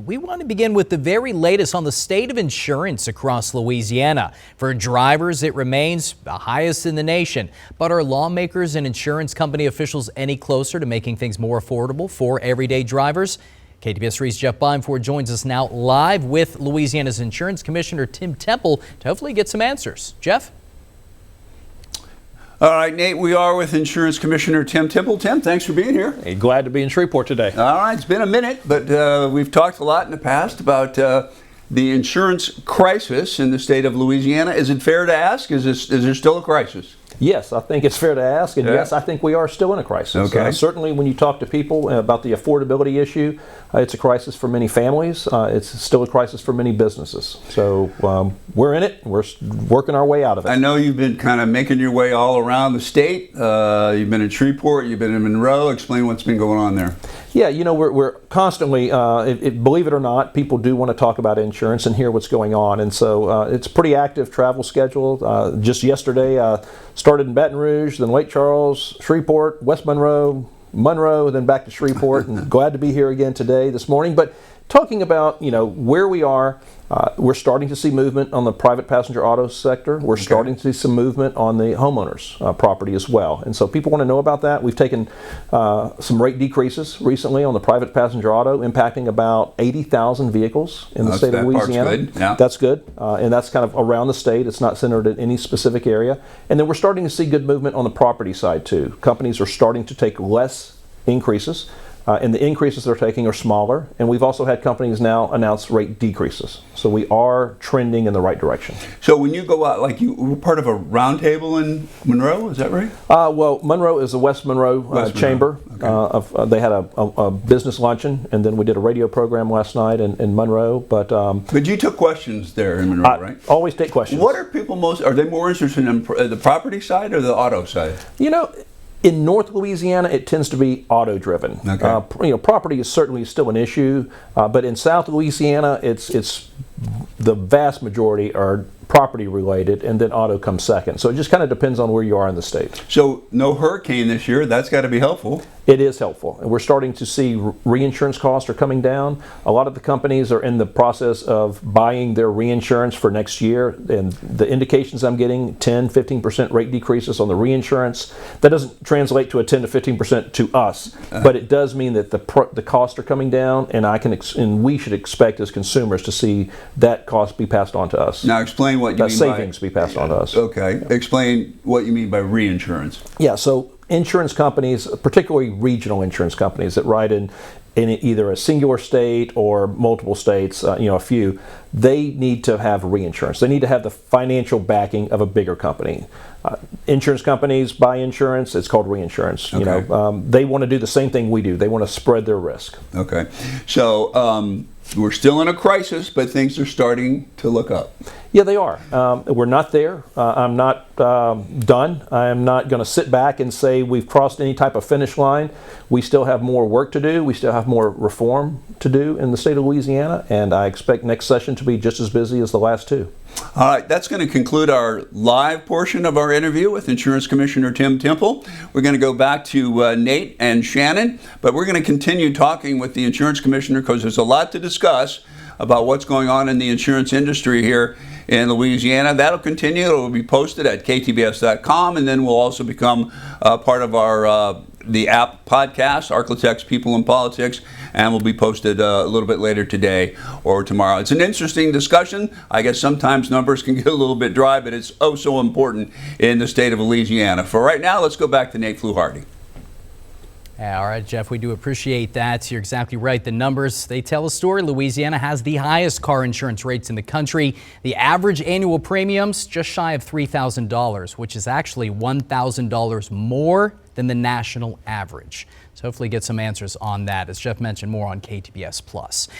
We want to begin with the very latest on the state of insurance across Louisiana. For drivers, it remains the highest in the nation. But are lawmakers and insurance company officials any closer to making things more affordable for everyday drivers? KTBS 3's Jeff Bimeford joins us now live with Louisiana's Insurance Commissioner Tim Temple to hopefully get some answers. Jeff? All right, Nate, we are with Insurance Commissioner Tim Temple. Tim, thanks for being here. Hey, glad to be in Shreveport today. All right, it's been a minute, but we've talked a lot in the past about the insurance crisis in the state of Louisiana. Is it fair to ask, is there still a crisis? Yes, I think it's fair to ask, and yes, I think we are still in a crisis. Okay. Certainly when you talk to people about the affordability issue, it's a crisis for many families. It's still a crisis for many businesses. So we're in it. We're working our way out of it. I know you've been kind of making your way all around the state. You've been in Shreveport, you've been in Monroe. Explain what's been going on there. Yeah, you know, we're constantly, believe it or not, people do want to talk about insurance and hear what's going on. And so it's a pretty active travel schedule. Just yesterday, started in Baton Rouge, then Lake Charles, Shreveport, West Monroe, then back to Shreveport. And glad to be here again today, this morning. But talking about, you know, where we are, we're starting to see movement on the private passenger auto sector. We're starting to see some movement on the homeowners property as well. And so people want to know about that. We've taken some rate decreases recently on the private passenger auto, impacting about 80,000 vehicles in the state of Louisiana. That's good. Yeah. That's good. And that's kind of around the state. It's not centered in any specific area. And then we're starting to see good movement on the property side too. Companies are starting to take less increases. And the increases they're taking are smaller, and we've also had companies now announce rate decreases. So we are trending in the right direction. So when you go out, like you were part of a roundtable in Monroe, is that right? Well, Monroe is the West Monroe Chamber. Okay. They had a business luncheon, and then we did a radio program last night in Monroe. But you took questions there in Monroe, right? Always take questions. What are people are they more interested in the property side or the auto side? You know, in North Louisiana, it tends to be auto-driven. Okay. You know, property is certainly still an issue, but in South Louisiana, it's the vast majority are property related, and then auto comes second. So it just kind of depends on where you are in the state. So no hurricane this year. That's got to be helpful. It is helpful, and we're starting to see reinsurance costs are coming down. A lot of the companies are in the process of buying their reinsurance for next year, and the indications I'm getting 10-15% rate decreases on the reinsurance. That doesn't translate to a 10 to 15% to us, but it does mean that the costs are coming down, and and we should expect as consumers to see that cost be passed on to us. Now explain what you mean savings be passed on to us. Okay, explain what you mean by reinsurance. Yeah, so insurance companies, particularly regional insurance companies that ride in either a singular state or multiple states, a few, they need to have reinsurance. They need to have the financial backing of a bigger company. Insurance companies buy insurance, it's called reinsurance. Okay. They want to do the same thing we do. They want to spread their risk. Okay, so we're still in a crisis, but things are starting to look up. Yeah, they are. We're not there. I'm not done. I'm not going to sit back and say we've crossed any type of finish line. We still have more work to do. We still have more reform to do in the state of Louisiana, and I expect next session to be just as busy as the last two. All right, that's going to conclude our live portion of our interview with Insurance Commissioner Tim Temple. We're going to go back to Nate and Shannon, but we're going to continue talking with the Insurance Commissioner because there's a lot to discuss about what's going on in the insurance industry here in Louisiana. That'll continue. It will be posted at ktbs.com, and then we'll also become part of our the app podcast, Architects, People, and Politics, and will be posted a little bit later today or tomorrow. It's an interesting discussion. I guess sometimes numbers can get a little bit dry, but it's oh so important in the state of Louisiana. For right now, let's go back to Nate Fluharty. All right, Jeff, we do appreciate that. You're exactly right. The numbers, they tell a story. Louisiana has the highest car insurance rates in the country. The average annual premiums just shy of $3,000, which is actually $1,000 more than the national average. So hopefully get some answers on that. As Jeff mentioned, more on KTBS Plus.